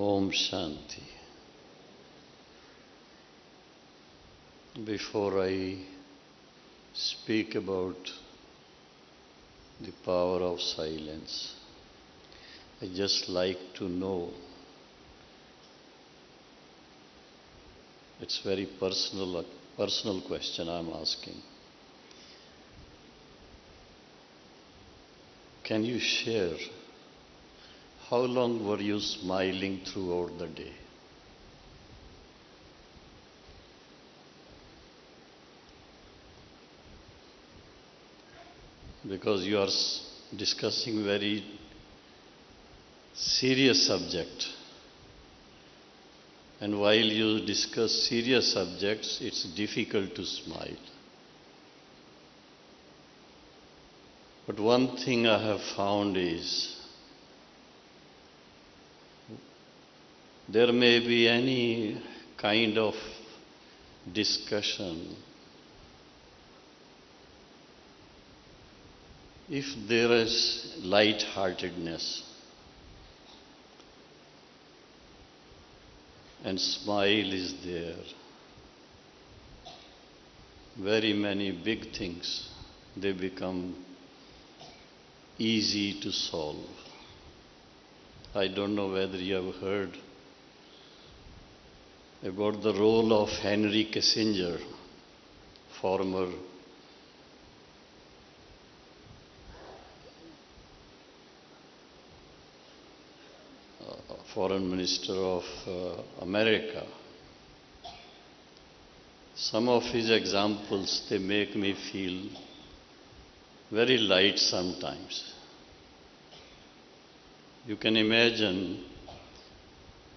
Om Shanti. Before I speak about the power of silence, I just like to know, it's very personal question I'm asking. Can you share how long were you smiling throughout the day? Because you are discussing very serious subject. And while you discuss serious subjects, it's difficult to smile. But one thing I have found is, there may be any kind of discussion. If there is light-heartedness and smile is there, very many big things, they become easy to solve. I don't know whether you have heard about the role of Henry Kissinger, former Foreign Minister of America. Some of his examples, they make me feel very light sometimes. You can imagine,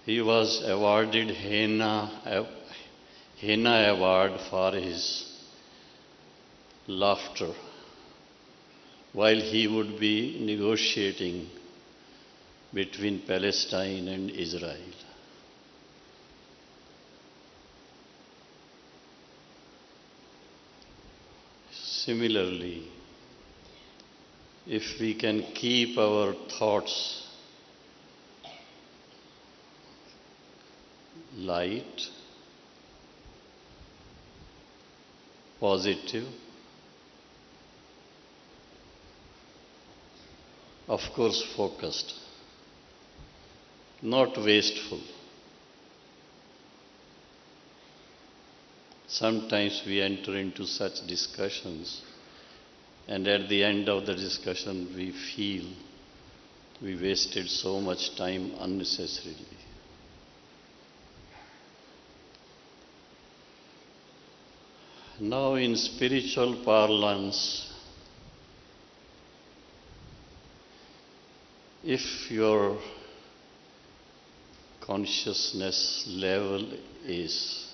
he was awarded Henna Award for his laughter while he would be negotiating between Palestine and Israel. Similarly, if we can keep our thoughts light, positive, of course focused, not wasteful. Sometimes we enter into such discussions, and at the end of the discussion we feel we wasted so much time unnecessarily. Now, in spiritual parlance, if your consciousness level is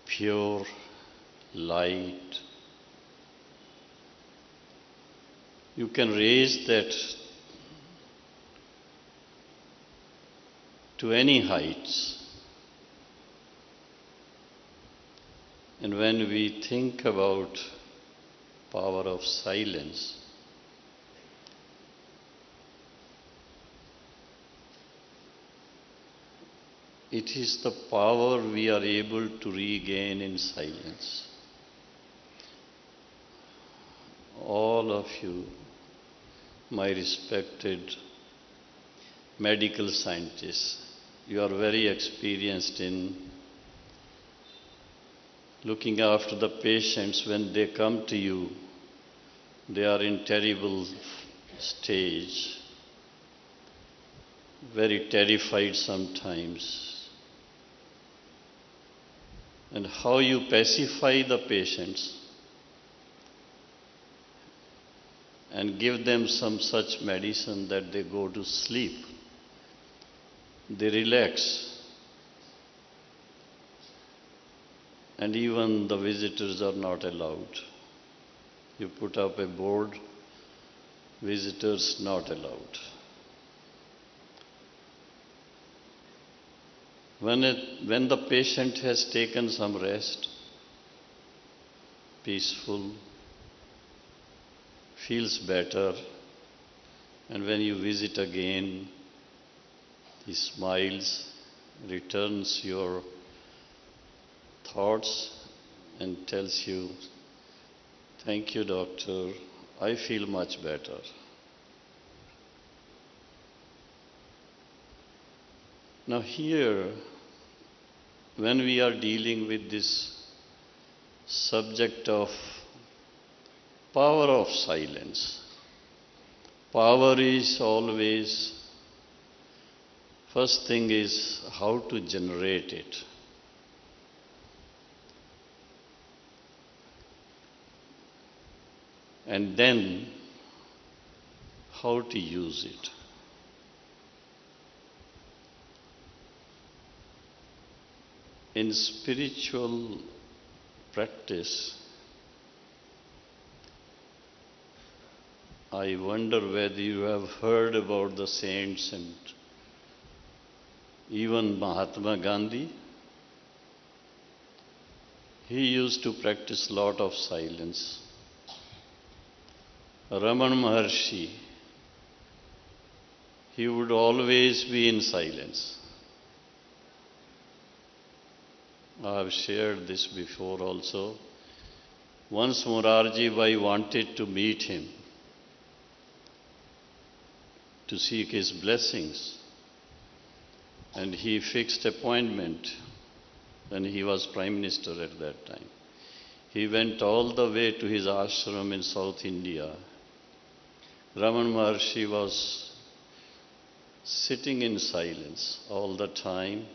pure light, you can raise that to any heights. And when we think about power of silence, it is the power we are able to regain in silence. All of you, my respected medical scientists, you are very experienced in looking after the patients. When they come to you, they are in terrible stage, very terrified sometimes. And how you pacify the patients and give them some such medicine that they go to sleep, they relax. And even the visitors are not allowed. You put up a board, visitors not allowed. When the patient has taken some rest, peaceful, feels better, and when you visit again, He smiles, returns your thoughts and tells you, "Thank you, doctor. I feel much better." Now here, when we are dealing with this subject of power of silence, power is always, first thing is how to generate it. And then how to use it. In spiritual practice, I wonder whether you have heard about the saints and even Mahatma Gandhi. He used to practice lot of silence. Ramana Maharshi, he would always be in silence. I have shared this before also. Once Morarji Bhai wanted to meet him to seek his blessings, and he fixed appointment when he was Prime Minister at that time. He went all the way to his ashram in South India. Ramana Maharshi was sitting in silence all the time.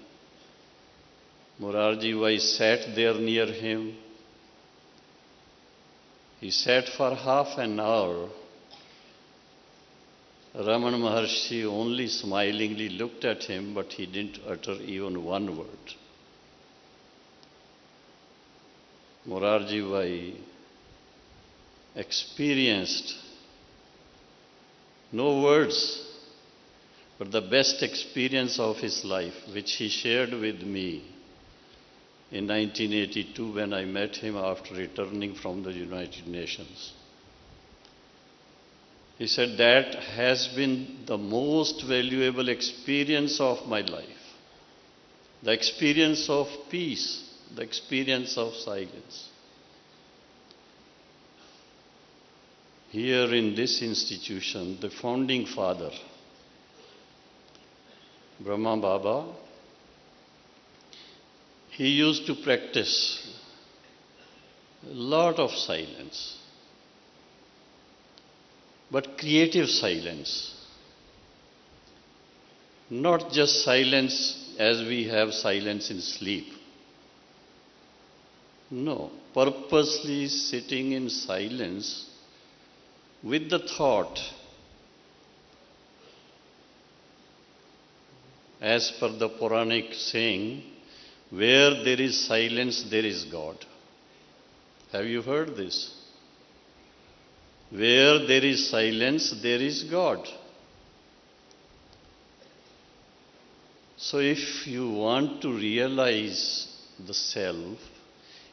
Morarji Bhai sat there near him. He sat for half an hour. Ramana Maharshi only smilingly looked at him, but he didn't utter even one word. Morarji Bhai experienced no words, but the best experience of his life, which he shared with me in 1982 when I met him after returning from the United Nations. He said, that has been the most valuable experience of my life. The experience of peace, the experience of silence. Here in this institution, the founding father, Brahma Baba, he used to practice a lot of silence, but creative silence. Not just silence as we have silence in sleep. No, purposely sitting in silence with the thought, as per the Puranic saying, where there is silence, there is God. Have you heard this? Where there is silence, there is God. So if you want to realize the self,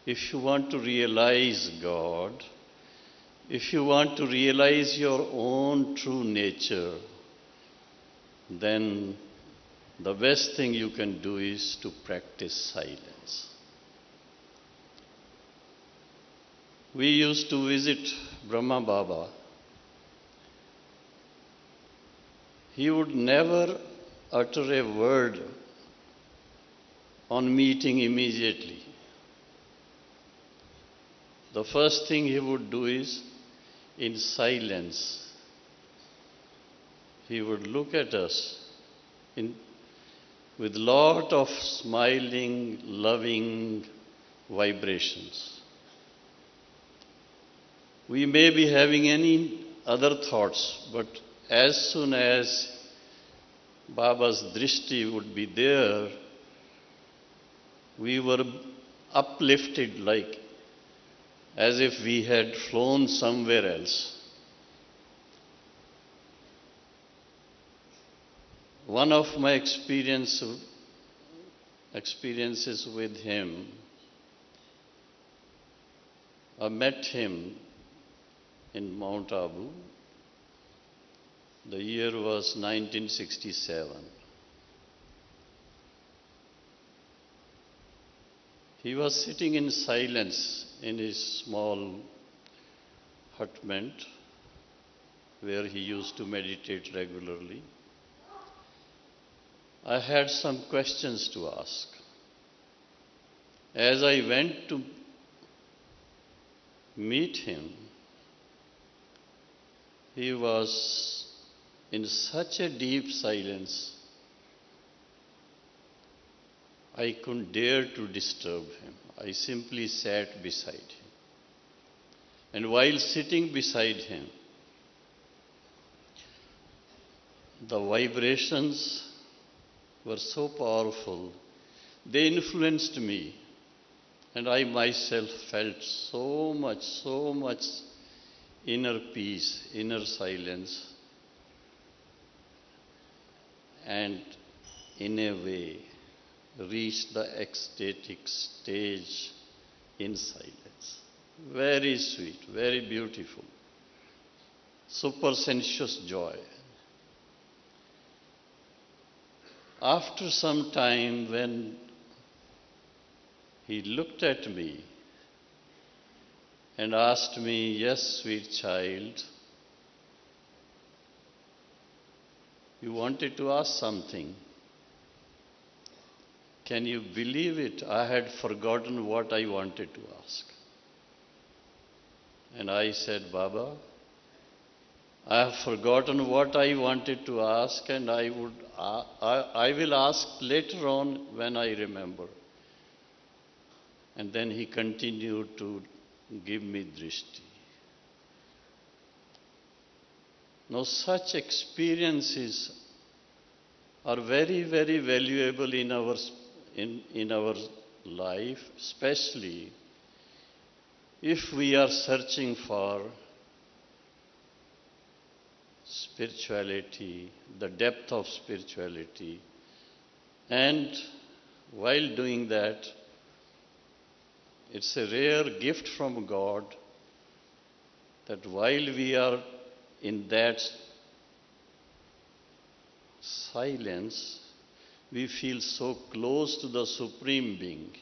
if you want to realize God, if you want to realize your own true nature, then the best thing you can do is to practice silence. We used to visit Brahma Baba. He would never utter a word on meeting immediately. The first thing he would do is, in silence, he would look at us with lot of smiling, loving vibrations. We may be having any other thoughts, but as soon as Baba's drishti would be there, we were uplifted like as if we had flown somewhere else. One of my experiences with him, I met him in Mount Abu. The year was 1967. He was sitting in silence in his small hutment where he used to meditate regularly. I had some questions to ask. As I went to meet him, he was in such a deep silence, I couldn't dare to disturb him. I simply sat beside him. And while sitting beside him, the vibrations were so powerful, they influenced me. And I myself felt so much inner peace, inner silence, and in a way reached the ecstatic stage in silence. Very sweet, very beautiful, super sensuous joy. After some time, when he looked at me and asked me, "Yes, sweet child, you wanted to ask something. Can you believe it? I had forgotten what I wanted to ask." And I said, "Baba, I have forgotten what I wanted to ask, and I will ask later on when I remember." And then he continued to give me drishti. Now, such experiences are very valuable in our life, especially if we are searching for spirituality, the depth of spirituality. And while doing that, it's a rare gift from God that while we are in that silence, we feel so close to the Supreme Being.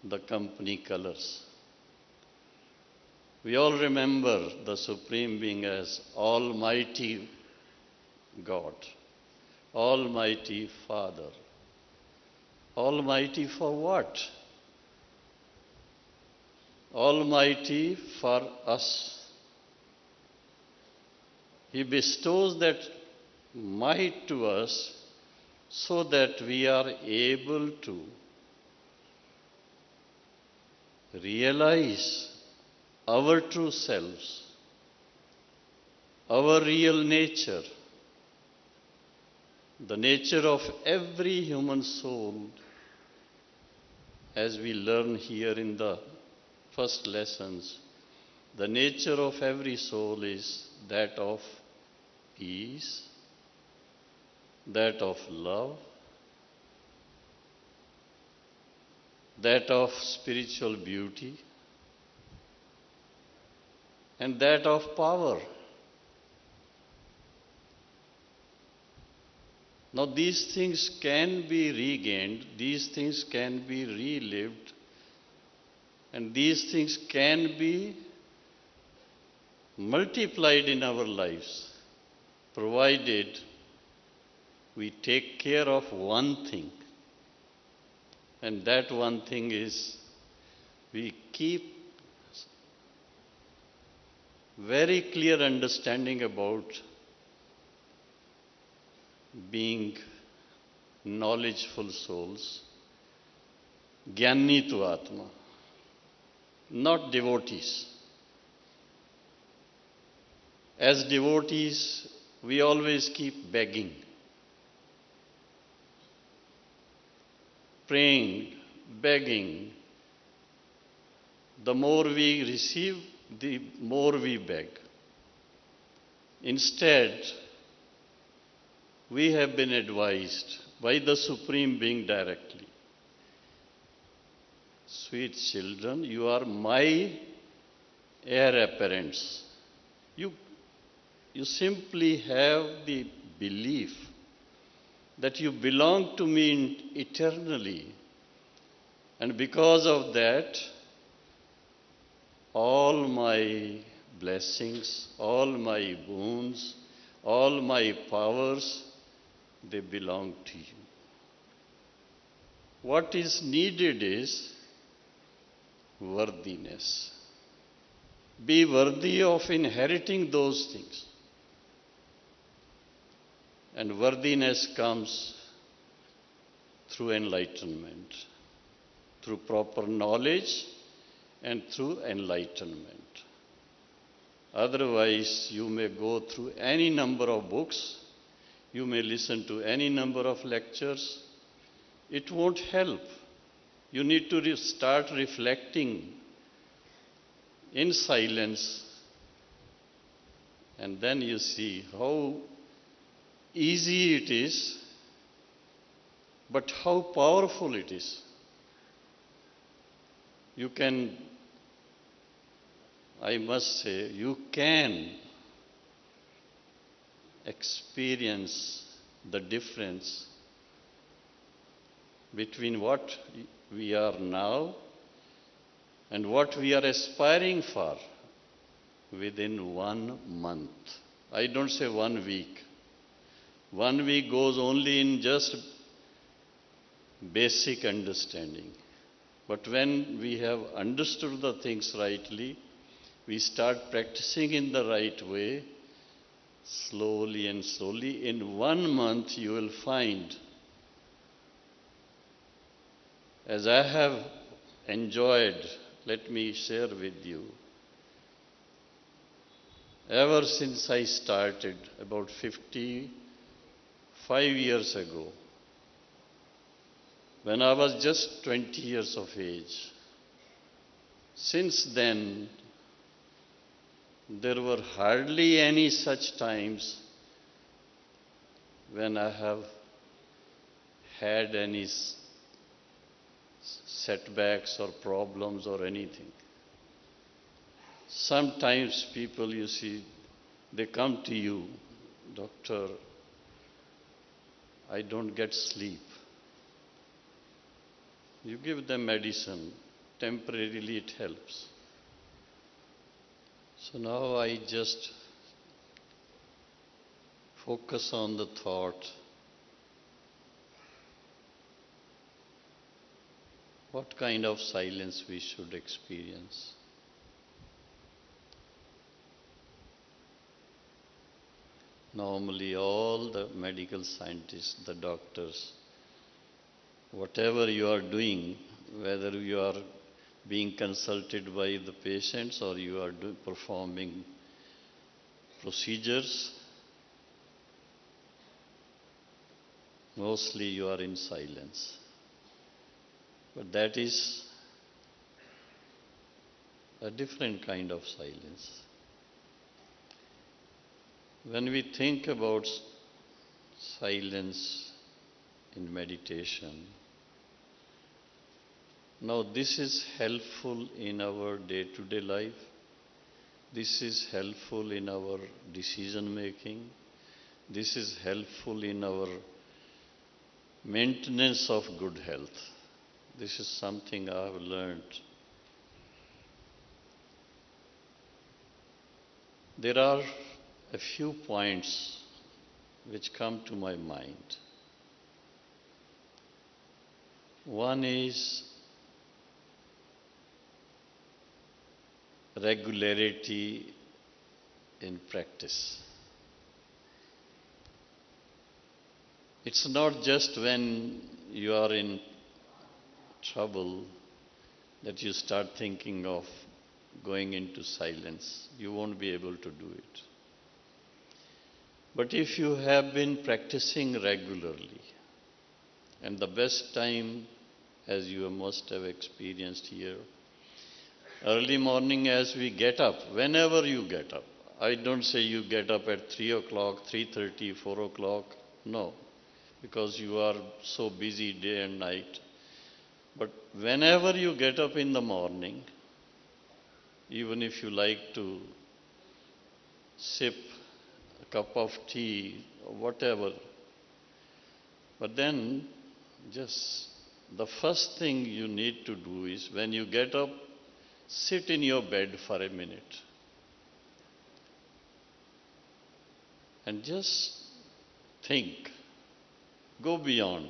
The company colors. We all remember the Supreme Being as Almighty God, Almighty Father. Almighty for what? Almighty for us. He bestows that might to us so that we are able to realize our true selves, our real nature, the nature of every human soul, as we learn here in the first lessons. The nature of every soul is that of peace, that of love, that of spiritual beauty, and that of power. Now, these things can be regained, these things can be relived, and these things can be multiplied in our lives, provided we take care of one thing. And that one thing is we keep very clear understanding about being knowledgeful souls, Jnani tu Atma, not devotees. As devotees, we always keep begging, praying, begging. The more we receive, the more we beg. Instead, we have been advised by the Supreme Being directly. Sweet children, you are my heir apparents. You simply have the belief that you belong to me eternally. And because of that, all my blessings, all my boons, all my powers, they belong to you. What is needed is worthiness. Be worthy of inheriting those things. And worthiness comes through enlightenment, through proper knowledge and through enlightenment. Otherwise, you may go through any number of books, you may listen to any number of lectures. It won't help. You need to start reflecting in silence, and then you see how easy it is, but how powerful it is. You can, I must say, you can experience the difference between what we are now and what we are aspiring for within 1 month. I don't say 1 week. 1 week goes only in just basic understanding. But when we have understood the things rightly, we start practicing in the right way, slowly and slowly. In 1 month you will find, as I have enjoyed, let me share with you, ever since I started about 55 years ago, when I was just 20 years of age, since then, there were hardly any such times when I have had any setbacks or problems or anything. Sometimes people, you see, they come to you, "Doctor, I don't get sleep." You give them medicine, temporarily it helps. So now I just focus on the thought, what kind of silence we should experience. Normally all the medical scientists, the doctors, whatever you are doing, whether you are being consulted by the patients or you are performing procedures, mostly you are in silence. But that is a different kind of silence. When we think about silence in meditation, now this is helpful in our day-to-day life. This is helpful in our decision making. This is helpful in our maintenance of good health. This is something I have learned. There are a few points which come to my mind. One is regularity in practice. It's not just when you are in trouble that you start thinking of going into silence. You won't be able to do it. But if you have been practicing regularly, and the best time, as you must have experienced here, early morning as we get up, whenever you get up. I don't say you get up at 3 o'clock, 3:30, 4 o'clock. No, because you are so busy day and night. But whenever you get up in the morning, even if you like to sip a cup of tea or whatever, But then, just the first thing you need to do is when you get up, sit in your bed for a minute and just think, go beyond.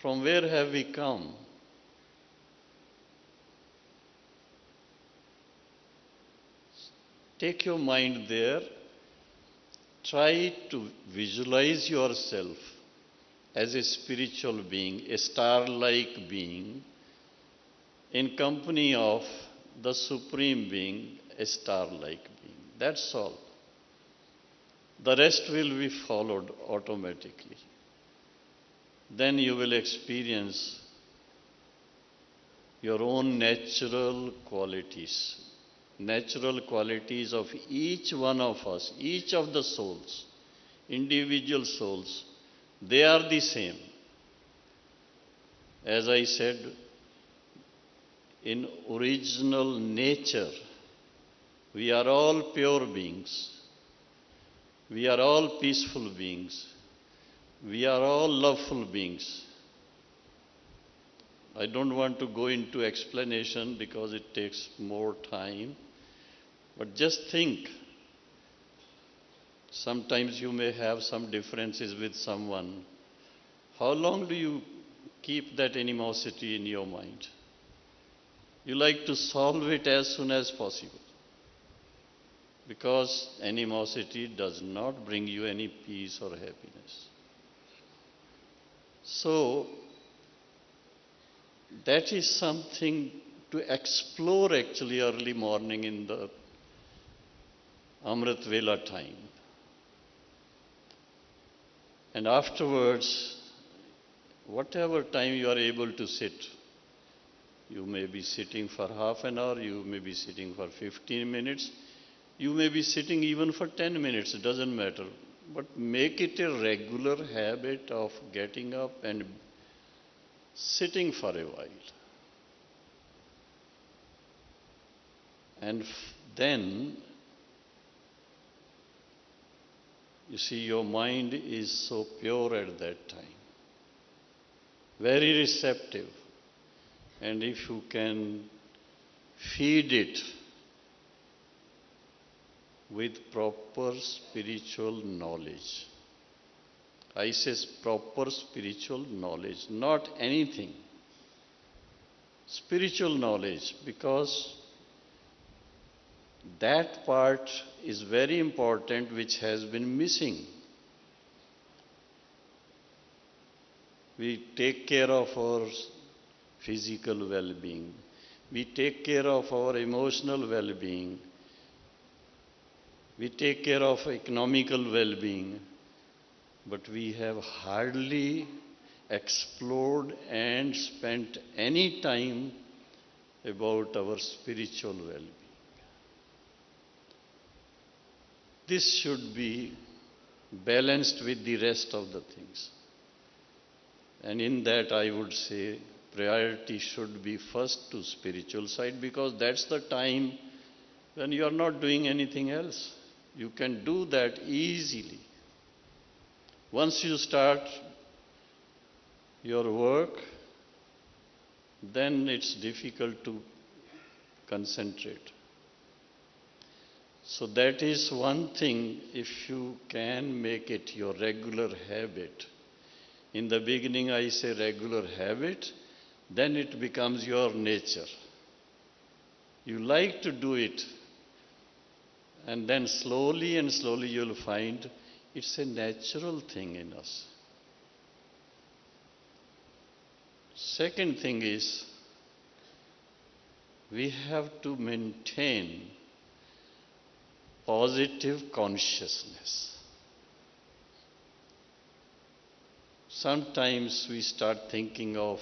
From where have we come? Take your mind there. Try to visualize yourself as a spiritual being, a star-like being, in company of the Supreme Being, a star-like being. That's all. The rest will be followed automatically. Then you will experience your own natural qualities of each one of us, each of the souls, individual souls, they are the same. As I said, in original nature, we are all pure beings. We are all peaceful beings. We are all loveful beings. I don't want to go into explanation because it takes more time. But just think, sometimes you may have some differences with someone. How long do you keep that animosity in your mind? You like to solve it as soon as possible. Because animosity does not bring you any peace or happiness. So, that is something to explore actually early morning in the Amrit Vela time. And afterwards, whatever time you are able to sit, you may be sitting for half an hour, you may be sitting for 15 minutes, you may be sitting even for 10 minutes, it doesn't matter. But make it a regular habit of getting up and sitting for a while. And then, you see, your mind is so pure at that time, very receptive. And if you can feed it with proper spiritual knowledge, I say proper spiritual knowledge, not anything. Spiritual knowledge, because that part is very important which has been missing. We take care of our physical well-being. We take care of our emotional well-being. We take care of economical well-being. But we have hardly explored and spent any time about our spiritual well-being. This should be balanced with the rest of the things. And in that I would say priority should be first to spiritual side, because that's the time when you are not doing anything else. You can do that easily. Once you start your work, then it's difficult to concentrate. So that is one thing, if you can make it your regular habit. In the beginning I say regular habit, then it becomes your nature. You like to do it, and then slowly and slowly you'll find it's a natural thing in us. Second thing is, we have to maintain positive consciousness. Sometimes we start thinking of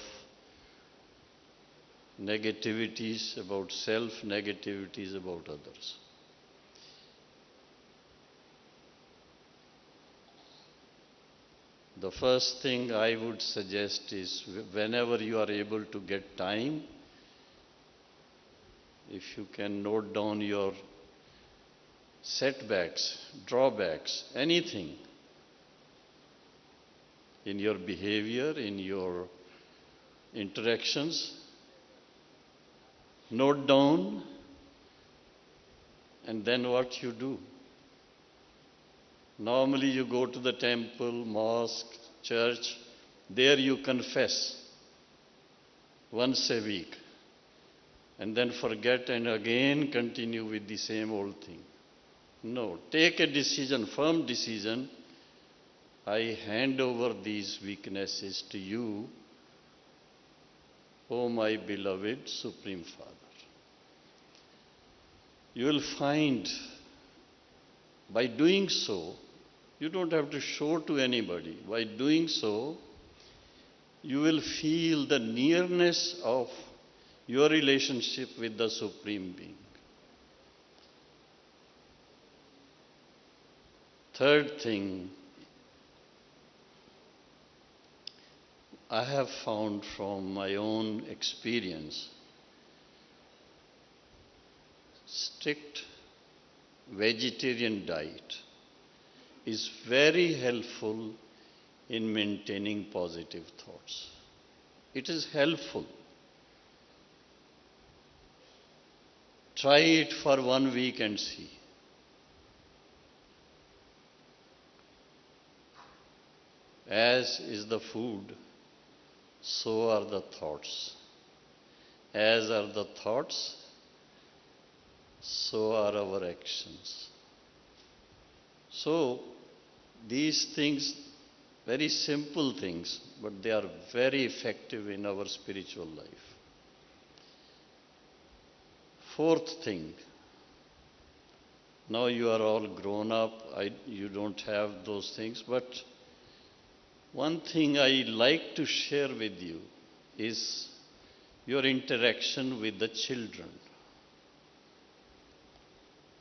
negativities about self, negativities about others. The first thing I would suggest is, whenever you are able to get time, if you can note down your setbacks, drawbacks, anything, in your behavior, in your interactions. Note down, and then what you do. Normally you go to the temple, mosque, church. There you confess once a week, and then forget and again continue with the same old thing. No, take a decision, firm decision. I hand over these weaknesses to you, O my beloved Supreme Father. You will find by doing so, you don't have to show to anybody. By doing so, you will feel the nearness of your relationship with the Supreme Being. Third thing, I have found from my own experience, strict vegetarian diet is very helpful in maintaining positive thoughts. It is helpful. Try it for 1 week and see. As is the food, so are the thoughts. As are the thoughts, so are our actions. So, these things, very simple things, but they are very effective in our spiritual life. Fourth thing, now you are all grown up, you don't have those things, but one thing I like to share with you is your interaction with the children.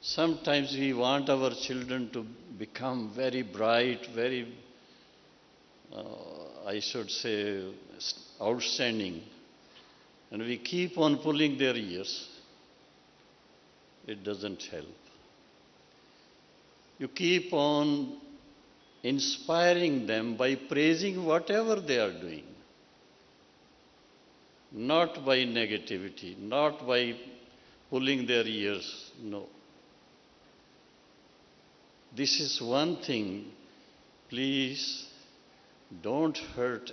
Sometimes we want our children to become very bright, very, I should say, outstanding. And we keep on pulling their ears. It doesn't help. You keep on inspiring them by praising whatever they are doing. Not by negativity, not by pulling their ears, no. This is one thing, please don't hurt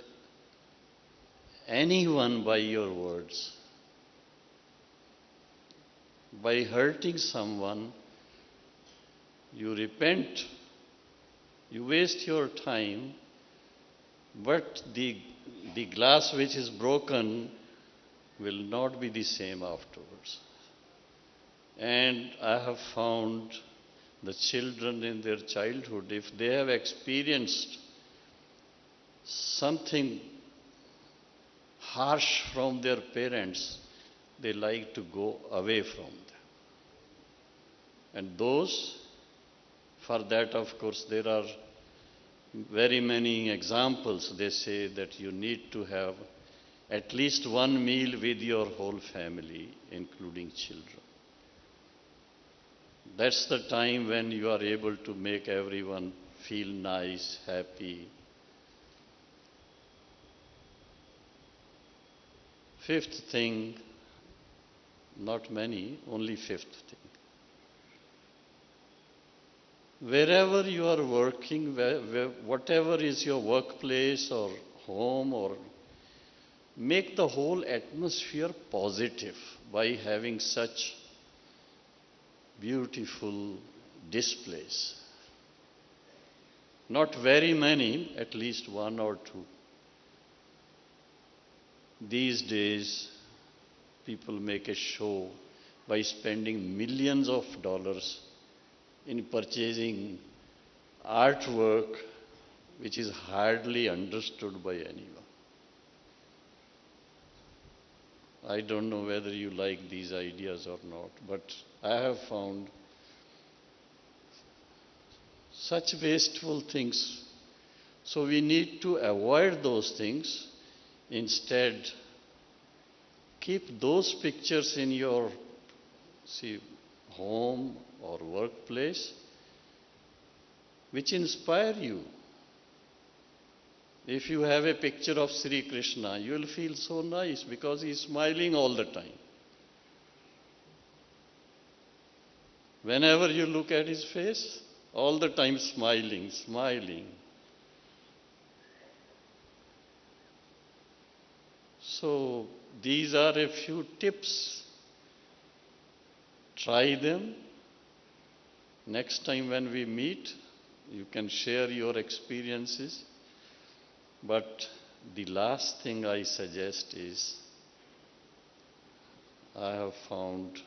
anyone by your words. By hurting someone, you repent, you waste your time, but the glass which is broken will not be the same afterwards. And I have found the children in their childhood, if they have experienced something harsh from their parents, they like to go away from them. And those, for that of course there are very many examples. They say that you need to have at least one meal with your whole family, including children. That's the time when you are able to make everyone feel nice, happy. Fifth thing, not many, only fifth thing. Wherever you are working, whatever is your workplace or home, or make the whole atmosphere positive by having such beautiful displays. Not very many, at least one or two. These days, people make a show by spending millions of dollars in purchasing artwork which is hardly understood by anyone. I don't know whether you like these ideas or not, but I have found such wasteful things. So we need to avoid those things. Instead, keep those pictures in your home or workplace which inspire you. If you have a picture of Sri Krishna, you will feel so nice because he is smiling all the time. Whenever you look at his face, all the time smiling, smiling. So these are a few tips. Try them. Next time when we meet, you can share your experiences. But the last thing I suggest is, I have found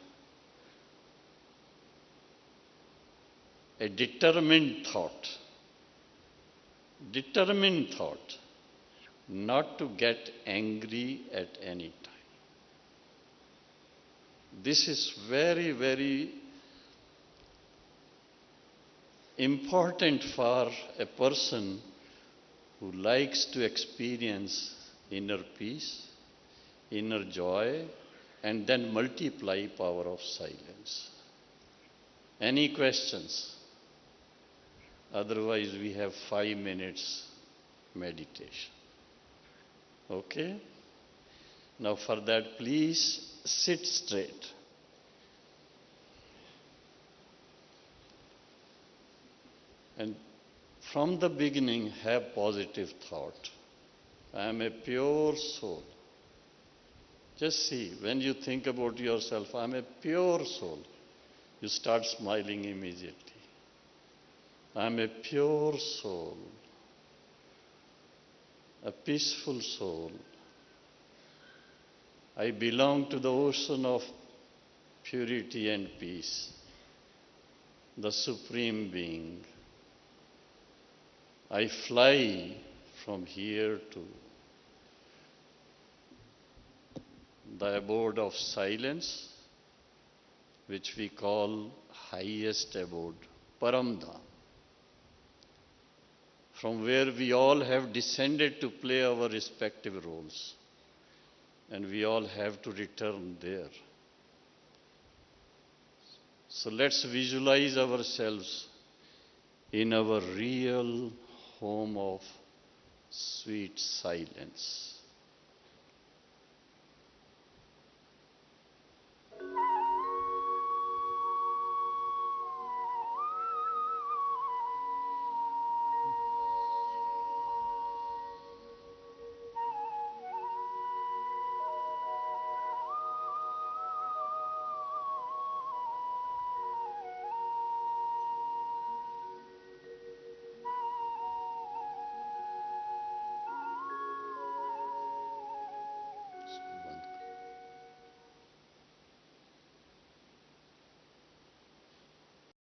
a determined thought, not to get angry at any time. This is very, very important for a person who likes to experience inner peace, inner joy, and then multiply power of silence. Any questions? Otherwise, we have 5 minutes meditation. Okay? Now for that, please sit straight. And from the beginning, have positive thought. I am a pure soul. Just see, when you think about yourself, I am a pure soul, you start smiling immediately. I am a pure soul, a peaceful soul. I belong to the ocean of purity and peace, the Supreme Being. I fly from here to the abode of silence, which we call highest abode, Paramdham, from where we all have descended to play our respective roles, and we all have to return there. So let's visualize ourselves in our real home of sweet silence.